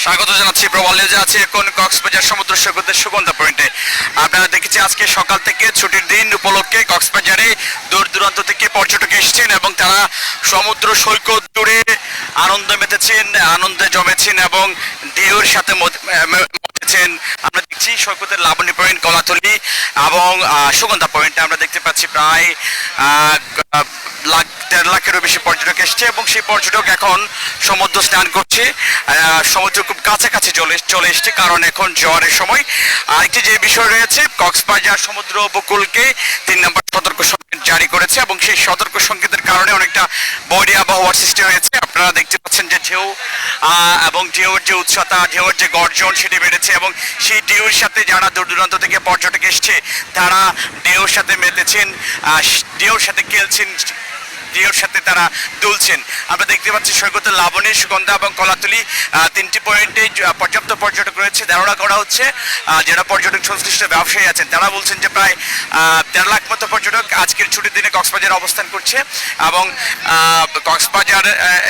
স্বাগত জানাচ্ছি প্রবাল নিউজে। আছে এখন কক্সবাজার সমুদ্র সৈকতের সুগন্ধা পয়েন্টে। আপনারা দেখেছি আজকে সকাল থেকে ছুটির দিন উপলক্ষে কক্সবাজারে দূর দূরান্ত থেকে পর্যটক এসেছেন এবং তারা সমুদ্র সৈকত জুড়ে আনন্দ মেতেছেন, আনন্দে জমেছেন এবং ঢেউর সাথে মেতেছেন। আমরা দেখছি সৈকতের লাবণী পয়েন্ট, কলাতলি এবং সুগন্ধা পয়েন্টে আমরা দেখতে পাচ্ছি প্রায় 1.5 লাখেরও বেশি পর্যটক এসছে এবং সেই পর্যটক এখন সমুদ্র স্নান করছে। সমুদ্র খুব কাছাকাছি চলে এসছে কারণ এখন ঝড়ের সময়। আরেকটি যে বিষয় রয়েছে, কক্সবাজার সমুদ্র উপকূলকে 3 নম্বর সতর্ক সংকেত জারি করেছে এবং সেই সতর্ক সংকেতের কারণে অনেকটা বৈরী আবহাওয়ার সৃষ্টি হয়েছে। আপনারা দেখতে পাচ্ছেন যে ঢেউ এবং ঢেউয়ের যে উচ্চতা, ঢেউয়ের যে গর্জন সেটি বেড়েছে এবং সেই ঢেউয়ের সাথে যারা দূর দূরান্ত থেকে পর্যটক এসছে তারা ঢেউর সাথে মেতেছেন, ঢেউর সাথে খেলছেন, ঢেউর সাথে তারা দুলছেন। আমরা দেখতে পাচ্ছি সৈকতের লাবণী, সুগন্ধা এবং কলাতলি 3টি পয়েন্টে পর্যাপ্ত পর্যটক রয়েছে। ধারণা করা হচ্ছে যারা পর্যটক সংশ্লিষ্ট ব্যবসায়ী আছেন তারা বলছেন যে প্রায় 13 লাখ মতো পর্যটক আজকের ছুটির দিনে কক্সবাজারে অবস্থান করছে এবং কক্সবাজার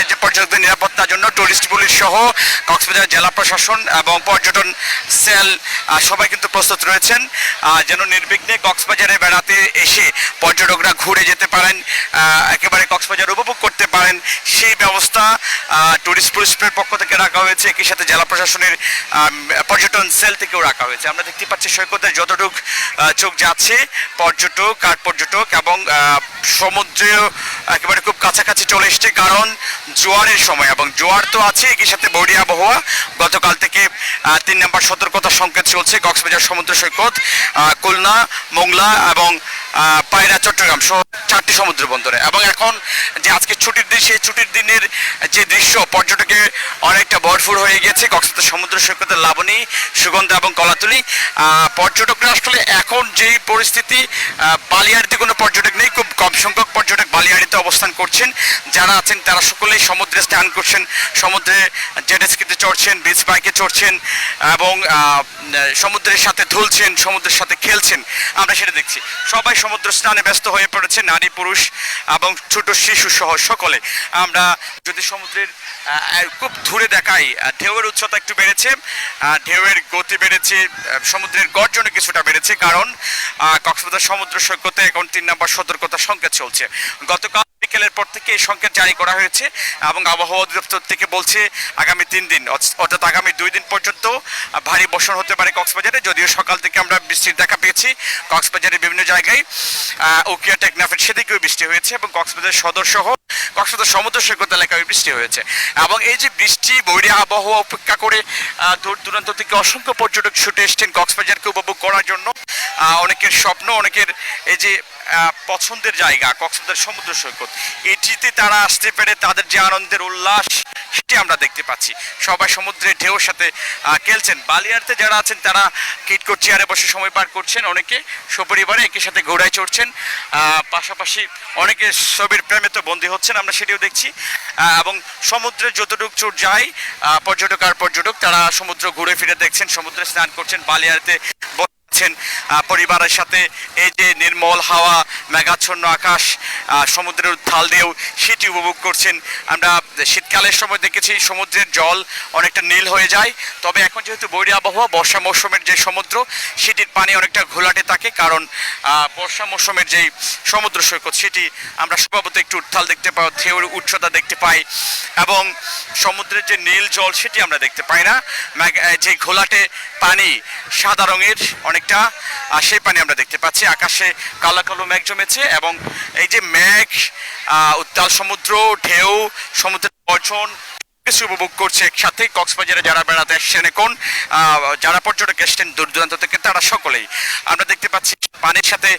যে পর্যটকদের নিরাপত্তার জন্য টুরিস্ট পুলিশ সহ কক্সবাজার জেলা প্রশাসন এবং পর্যটন সেল সবাই কিন্তু প্রস্তুত রয়েছেন যেন নির্বিঘ্নে কক্সবাজারে বেড়াতে এসে পর্যটকরা ঘুরে যেতে পারেন, একেবারে কক্সবাজার উপভোগ করতে পারেন। সেই ব্যবস্থা টুরিস্ট পুলিশের পক্ষ থেকে রাখা হয়েছে, একই সাথে জেলা প্রশাসনের পর্যটন সেল থেকেও রাখা হয়েছে। আমরা দেখতে পাচ্ছি সৈকতের যতটুক চোখ যাচ্ছে পর্যটক আর পর্যটক এবং সমুদ্রে একেবারে খুব কাছাকাছি চলে এসছে কারণ জোয়ারের সময় এবং জোয়ার তো আছে, একই সাথে বৈরী আবহাওয়া। গতকাল থেকে 3 নম্বর সতর্কতা সংকেত চলছে কক্সবাজার সমুদ্র সৈকত, খুলনা, মোংলা এবং পায়রা, চট্টগ্রাম সহ 4টি সমুদ্র বন্দরে। এবং এখন যে আজকে ছুটির দিন, সেই ছুটির দিনের যে দৃশ্য পর্যটকে অনেকটা ভরপুর হয়ে গেছে কক্সবাজার সমুদ্র সৈকতের লাবণী, সুগন্ধা এবং কলাতলি। পর্যটকরা আসলে এখন যেই পরিস্থিতি, বালিয়াড়িতে কোনো পর্যটক নেই, খুব কম সংখ্যক পর্যটক বালিয়াড়িতে অবস্থান করছেন। যারা আছেন তারা সকলেই সমুদ্রে স্নান করছেন, সমুদ্রে জেট স্কিতে চড়ছেন, বিচ বাইকে চড়ছেন এবং সমুদ্রের সাথে ধুলছেন, সমুদ্রের সাথে খেলছেন। আমরা সেটা দেখছি। সবাই সমুদ্র স্নানে ব্যস্ত হয়ে পড়েছে, নারী, পুরুষ এবং ছোট শিশু সহ সকলে। আমরা যদি সমুদ্রের খুব দূরে দেখাই, ঢেউয়ের উচ্চতা একটু বেড়েছে, ঢেউয়ের গতি বেড়েছে, সমুদ্রের গর্জনে কিছুটা বেড়েছে কারণ কক্সবাজার সমুদ্র সৈকতে এখন 3 নম্বর সতর্কতা সংকেত চলছে। গতকাল বিকেলের পর থেকে এই সংকেত জারি করা হয়েছে এবং আবহাওয়া অধিদপ্তর থেকে বলছে আগামী 3 দিন অর্থাৎ আগামী 2 দিন পর্যন্ত ভারী বর্ষণ হতে পারে কক্সবাজারে। যদিও সকাল থেকে আমরা বৃষ্টির দেখা পেয়েছি কক্সবাজারের বিভিন্ন জায়গায়, উকিয়া, টেকনাফের সেদিকেও বৃষ্টি হয়েছে এবং কক্সবাজার সদর সহ কক্সবাজার সমুদ্র সৈকত এলাকায় বৃষ্টি হয়েছে। এবং এই যে বৃষ্টি, বৈরী আবহাওয়া উপেক্ষা করে দূর দূরান্ত থেকে অসংখ্য পর্যটক ছুটে এসছেন কক্সবাজারকে উপভোগ করার জন্য। অনেকের স্বপ্ন, অনেকের এই যে পছন্দের জায়গা কক্সবাজার সমুদ্র সৈকত, এটিতে তারা আসতে পেরে তাদের যে আনন্দের উল্লাস সেটি আমরা দেখতে পাচ্ছি। সবাই সমুদ্রের ঢেউর সাথে খেলছেন। বালিয়াড়িতে যারা আছেন তারা কিটকোট চেয়ারে বসে সময় পার করছেন, অনেকে সপরিবারে একই সাথে ঘোড়ায় চড়ছেন, পাশাপাশি অনেকে ছবির প্রেমে তো বন্দী হচ্ছেন, আমরা সেটিও দেখছি। এবং সমুদ্রের যতটুকু চোট যায় পর্যটক আর পর্যটক তারা সমুদ্র ঘুরে ফিরে দেখছেন, সমুদ্রে স্নান করছেন, বালিয়াড়িতে পরিবারের সাথে এই যে নির্মল হাওয়া, মেঘাচ্ছন্ন আকাশ, সমুদ্রের উত্তাল ঢেউ সেটি উপভোগ করছেন। আমরা শীতকালের সময় দেখেছি সমুদ্রের জল অনেকটা নীল হয়ে যায়, তবে এখন যেহেতু বৈরী আবহাওয়া, বর্ষা মৌসুমের যে সমুদ্র সেটির পানি অনেকটা ঘোলাটে থাকে কারণ বর্ষা মৌসুমের যেই সমুদ্র সৈকত সেটি আমরা স্বভাবত একটু উত্তাল দেখতে পাই, ঢেউর উচ্চতা দেখতে পাই এবং সমুদ্রের যে নীল জল সেটি আমরা দেখতে পাই না। যে ঘোলাটে পানি সাদা রঙের অনেকটা, সেই পানি আমরা দেখতে পাচ্ছি। আকাশে কালো কালো মেঘ জমেছে এবং এই যে মেঘ, উত্তাল সমুদ্র, ঢেউ, সমুদ্রের গর্জন কিছু উপভোগ করছে একসাথে কক্সবাজারে যারা বেড়াতে এসছেন, এখন যারা পর্যটক এসছেন দূর দূরান্ত থেকে তারা সকলেই আমরা দেখতে পাচ্ছি পানির সাথে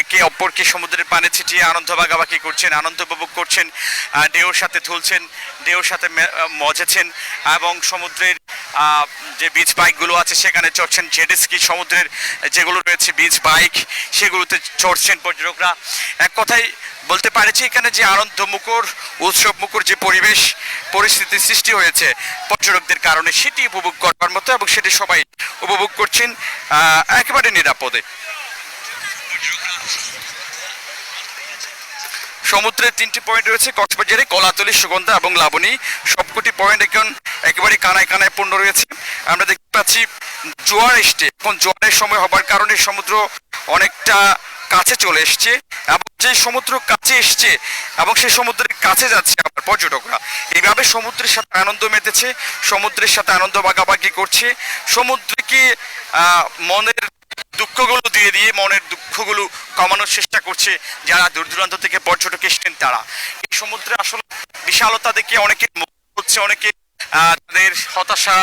একে অপরকে সমুদ্রের পানি ছিটিয়ে আনন্দ ভাগাভাগি করছেন, আনন্দ উপভোগ করছেন, ঢেউর সাথে ধুলছেন, ঢেউর সাথে মজেছেন এবং সমুদ্রের যে বিচ বাইকগুলো আছে সেখানে চড়ছেন, জেট স্কি সমুদ্রের যেগুলো রয়েছে বিচ বাইক সেগুলোতে চড়ছেন পর্যটকরা। এক কথায় বলতে পারছি এখানে যে আনন্দ মুখর, উৎসব মুখর যে পরিবেশ পরিস্থিতি সৃষ্টি হয়েছে পর্যটকদের কারণে সেটি উপভোগ করবার মতো এবং সেটি সবাই উপভোগ করছেন একেবারে নিরাপদে। সমুদ্রের 3টি পয়েন্ট রয়েছে কক্সবাজারে, কলাতলি, সুগন্ধা এবং লাবণী। সবকটি পয়েন্ট এখন একেবারে কানায় কানায় পূর্ণ রয়েছে। আমরা দেখতে পাচ্ছি জোয়ার এসছে, এখন জোয়ারের সময় হবার কারণে সমুদ্র অনেকটা কাছে চলে এসছে, এবং যে সমুদ্র কাছে এসছে এবং সেই সমুদ্রের কাছে যাচ্ছে আবার পর্যটকরা। এইভাবে সমুদ্রের সাথে আনন্দ মেতেছে, সমুদ্রের সাথে আনন্দ ভাগাভাগি করছে, সমুদ্রকে মনের দুঃখগুলো দিয়ে দিয়ে মনের দুঃখগুলো কমানোর চেষ্টা করছে যারা দূর দূরান্ত থেকে পর্যটক এসছেন তারা। এই সমুদ্রে আসলে বিশালতা দেখে অনেকে মুগ্ধ হচ্ছে, অনেকে তাদের হতাশা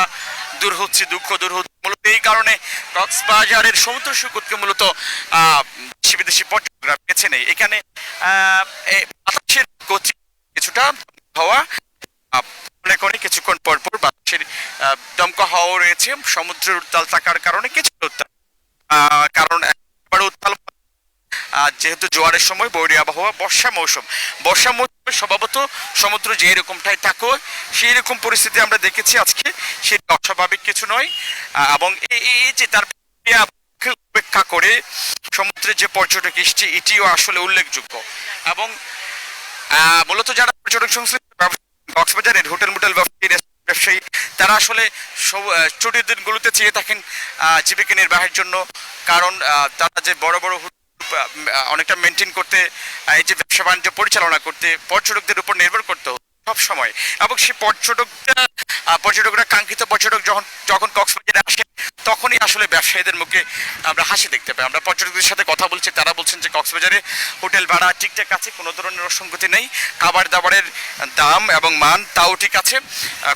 দূর হচ্ছে, দুঃখ দূর হচ্ছে। মূলত এই কারণে কক্সবাজারের সমুদ্র সৈকতকে মূলত দেশি বিদেশি পর্যটকরা বেছে নেই। এখানে বাতাসের গতি কিছুটা হওয়া, অনেক অনেক কিছুক্ষণ পর পর বাতাসের দমকা হাওয়া রয়েছে। সমুদ্রের উত্তাল থাকার কারণে কিছুটা উত্তাল, কারণ একবার উত্তাল যেহেতু জোয়ারের সময় বৈরী আবহাওয়া, বর্ষা মৌসুমে স্বভাবত সমুদ্র যে এরকমটাই থাকো সেই রকম পরিস্থিতি আমরা দেখেছি আজকে, সেটা অস্বাভাবিক কিছু নয়। এবং এই যে তার উপেক্ষা করে সমুদ্রের যে পর্যটক এসছে এটিও আসলে উল্লেখযোগ্য। এবং মূলত যারা পর্যটক সংশ্লিষ্ট কক্সবাজারের হোটেল মোটেল ব্যবসায়ী তারা আসলে ছুটির দিনগুলোতে চেয়ে থাকেন জীবিকা নির্বাহের জন্য, কারণ তারা যে বড় বড় অনেকটা মেনটেন করতে, এই যে ব্যবসা বাণিজ্য পরিচালনা করতে পর্যটকদের উপর নির্ভর করতে সব সময়। এবং সেই পর্যটকরা কাঙ্ক্ষিত পর্যটক যখন কক্সবাজারে আসে তখনই আসলে ব্যবসায়ীদের মুখে আমরা হাসি দেখতে পাই। আমরা পর্যটকদের সাথে কথা বলছি, তারা বলছেন যে কক্সবাজারে হোটেল ভাড়া ঠিকঠাক আছে, কোনো ধরনের অসঙ্গতি নেই, খাবার দাবারের দাম এবং মান তাও ঠিক আছে,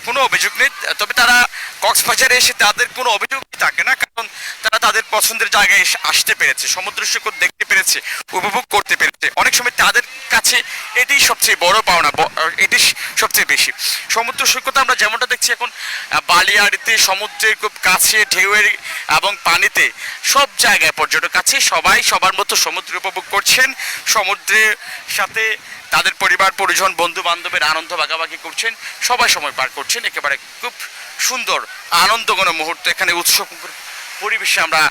কোনো অভিযোগ নেই। তবে তারা কক্সবাজারে এসে তাদের কোনো অভিযোগই থাকে না, কারণ তারা তাদের পছন্দের জায়গায় আসতে পেরেছে, সমুদ্র সৈকত দেখতে পেরেছে, উপভোগ করতে পেরেছে। অনেক সময় তাদের কাছে এটি সবচেয়ে বড় পাওনা, এটি সবচেয়ে বেশি। সমুদ্র সৈকত আমরা যেমনটা দেখছি এখন বালিয়াড়িতে, সমুদ্রের খুব কাছে, ঢেউয়ের এবং পানিতে সব জায়গায় পর্যটক আছে, সবাই সবার মতো সমুদ্র উপভোগ করছেন, সমুদ্রের সাথে তাদের পরিবার পরিজন বন্ধু বান্ধবের আনন্দ ভাগাভাগি করছেন, সবাই সময় পার করছেন। একেবারে খুব সুন্দর আনন্দঘন মুহূর্ত এখানে উৎসব পরিবেশে আমরা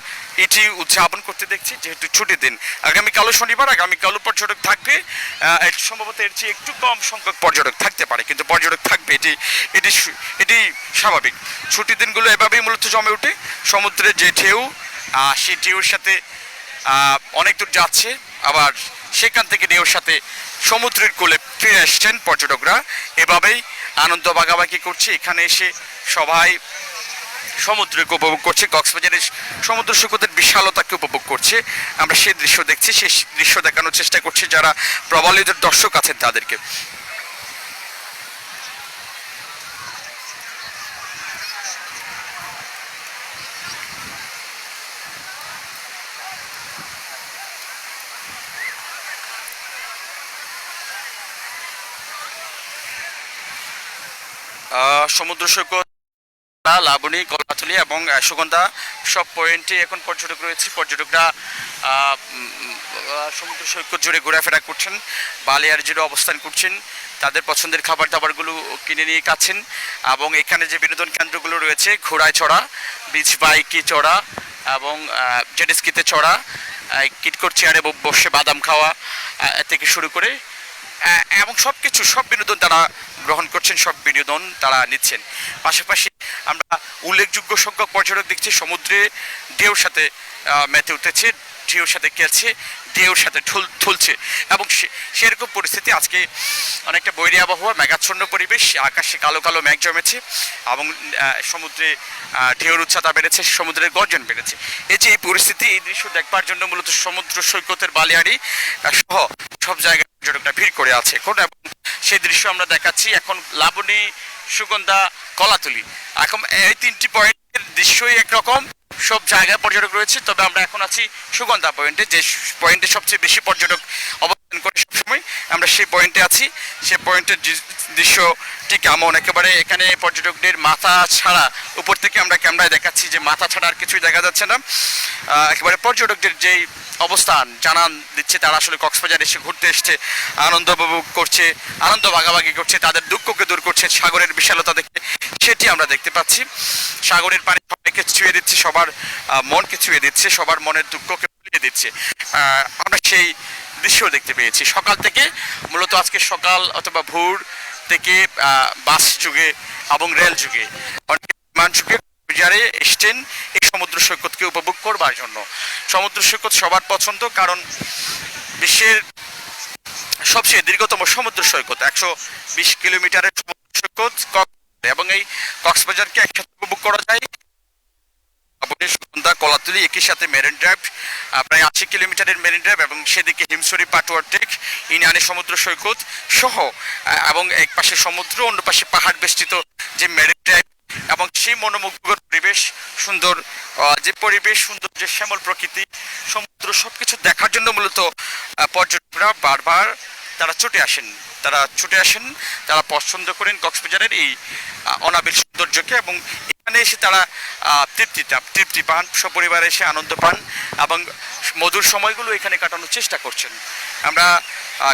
এটি উদযাপন করতে দেখছি, যেহেতু ছুটির দিন। আগামীকালও শনিবার, আগামীকালও পর্যটক থাকবে, সম্ভবত এর চেয়ে একটু কম সংখ্যক পর্যটক থাকতে পারে, কিন্তু পর্যটক থাকবে, এটি স্বাভাবিক। ছুটির দিনগুলো এভাবেই মূলত জমে ওঠে। সমুদ্রের যে ঢেউ, সেই ঢেউর সাথে অনেক দূর যাচ্ছে, আবার সেখান থেকে ঢেউর সাথে সমুদ্রের কোলে ফিরে আসছেন পর্যটকরা। এভাবেই আনন্দ ভাগাভাগি করছে, এখানে এসে সবাই সমুদ্রকে উপভোগ করছে, কক্সবাজারের সমুদ্র সৈকতের বিশালতাকে উপভোগ করছে। আমরা সেই দৃশ্য দেখছি, সেই দৃশ্য দেখানোর চেষ্টা করছি যারা প্রবালিত দর্শক আছেন তাদেরকে। সমুদ্র সৈকত, লাবণী, কলাতলি এবং সুগন্ধা সব পয়েন্টে এখন পর্যটক রয়েছে। পর্যটকরা সমুদ্র সৈকত জুড়ে ঘোরাফেরা করছেন, বালিয়ার জুড়ে অবস্থান করছেন, তাদের পছন্দের খাবার দাবারগুলো কিনে নিয়ে খাচ্ছেন। এবং এখানে যে বিনোদন কেন্দ্রগুলো রয়েছে, ঘোড়ায় চড়া, বিচ বাইকে চড়া এবং জেটস্কিতে চড়া, কিটকট চেয়ারে বসে বাদাম খাওয়া থেকে শুরু করে এবং সব বিনোদন তারা গ্রহণ করছেন, সব বিনোদন তারা নিচ্ছেন। পাশাপাশি আমরা উল্লেখযোগ্য সংখ্যক পর্যটক দেখছি সমুদ্রে ঢেউর সাথে মেতে উঠেছে, ঢেউর সাথে খেলছে, ঢেউর সাথে ঠুলছে। এবং সেরকম পরিস্থিতি আজকে অনেকটা বৈরী আবহাওয়া, মেঘাচ্ছন্ন পরিবেশ, আকাশে কালো কালো মেঘ জমেছে এবং সমুদ্রে ঢেউর উচ্চতা বেড়েছে, সমুদ্রের গর্জন বেড়েছে। এই যে এই পরিস্থিতি, এই দৃশ্য দেখবার জন্য মূলত সমুদ্র সৈকতের বালিয়াড়ি সহ সব জায়গায় পর্যটকরা ভিড় করে আছে এখন। এবং সেই দৃশ্য আমরা দেখাচ্ছি এখন লাবণী, সুগন্ধা, কলাতলি। এখন এই 3টি পয়েন্টের দৃশ্যই একরকম, সব জায়গায় পর্যটক রয়েছে। তবে আমরা এখন আছি সুগন্ধা পয়েন্টে, যে পয়েন্টে সবচেয়ে বেশি পর্যটক অবস্থান করে সবসময়, আমরা সেই পয়েন্টে আছি। সেই পয়েন্টের দৃশ্যটি কেমন, একেবারে এখানে পর্যটকদের মাথা ছাড়া, উপর থেকে আমরা ক্যামেরায় দেখাচ্ছি যে মাথা ছাড়া আর কিছুই দেখা যাচ্ছে না। একেবারে পর্যটকদের যেই অবস্থান জানান দিচ্ছে, তারা আসলে কক্সবাজার এসে ঘুরতে এসছে, আনন্দ উপভোগ করছে, আনন্দ ভাগাভাগি করছে, তাদের দুঃখকে দূর করছে সাগরের বিশালতা দেখে, সেটি আমরা দেখতে পাচ্ছি। সাগরের পানি সবাইকে ছুঁয়ে দিচ্ছে, সবার মনকে ছুঁয়ে দিচ্ছে, সবার মনের দুঃখকে ভুলিয়ে দিচ্ছে। আমরা সেই দৃশ্য দেখতে পেয়েছি সকাল থেকে। মূলত আজকে সকাল অথবা ভোর থেকে বাস যুগে এবং রেল যুগে অনেক বিমান যুগে যারা এসছেন এই সমুদ্র সৈকতকে উপভোগ করবার জন্য। সমুদ্র সৈকত সবার পছন্দ, কারণ বিশ্বের সবচেয়ে দীর্ঘতম সমুদ্র সৈকত 120 কিলোমিটারের সমুদ্র সৈকত এবং এই কক্সবাজারকে একসাথে উপভোগ করা যায়। সুগন্ধা কলাতুলি একই সাথে মেরিন ড্রাইভ, প্রায় 80 কিলোমিটারের মেরিন ড্রাইভ এবং সেদিকে হিমছড়ি পাটুয়ার টেক, ইনানি সমুদ্র সৈকত সহ এবং এক পাশে সমুদ্র অন্য পাশে পাহাড় বেষ্টিত যে মেরিন ড্রাইভ এবং সেই মনোমুগ্ধকর পরিবেশ, সুন্দর যে পরিবেশ, সুন্দর যে শ্যামল প্রকৃতি, সমুদ্র সবকিছু দেখার জন্য মূলত পর্যটকরা বারবার তারা ছুটে আসেন, তারা পছন্দ করেন কক্সবাজারের এই অনাবিল সৌন্দর্যকে এবং এখানে এসে তারা তৃপ্তি পান, সপরিবারে এসে আনন্দ পান এবং মধুর সময়গুলো এখানে কাটানোর চেষ্টা করছেন। আমরা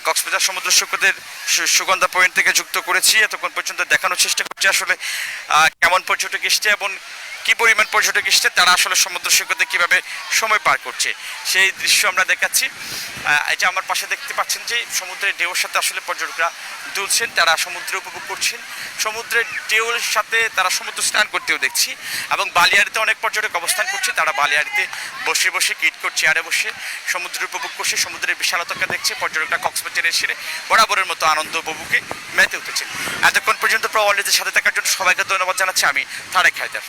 কক্সবাজার সমুদ্র সৈকতের সুগন্ধা পয়েন্ট থেকে যুক্ত করেছি, এতক্ষণ পর্যন্ত দেখানোর চেষ্টা করছি আসলে কেমন পর্যটক এসছে এবং কি পরিমাণ পর্যটক এসছে, তারা আসলে সমুদ্র সৈকতে কিভাবে সময় পার করছে সেই দৃশ্য আমরা দেখাচ্ছি। এটা আমার পাশে দেখতে পাচ্ছেন যে সমুদ্রের ঢেউর সাথে আসলে পর্যটকরা দুলছেন, তারা সমুদ্রে উপভোগ করছেন, সমুদ্রের ঢেউর সাথে তারা সমুদ্র স্নান করতেও দেখছি এবং বালিয়াড়িতে অনেক পর্যটক অবস্থান করছে, তারা বালিয়াড়িতে বসে বসে কিটকোট চেয়ারে বসে সমুদ্র উপভোগ করছে, সমুদ্রের বিশালতাকে দেখছে। পর্যটকরা কক্সবাজারে এসে বরাবরের মতো আনন্দ উপভোগে মেতে উঠেছেন। এতক্ষণ পর্যন্ত প্রবালীদের সাথে থাকার জন্য সবাইকে ধন্যবাদ জানাচ্ছি। আমি তারেক হায়দার।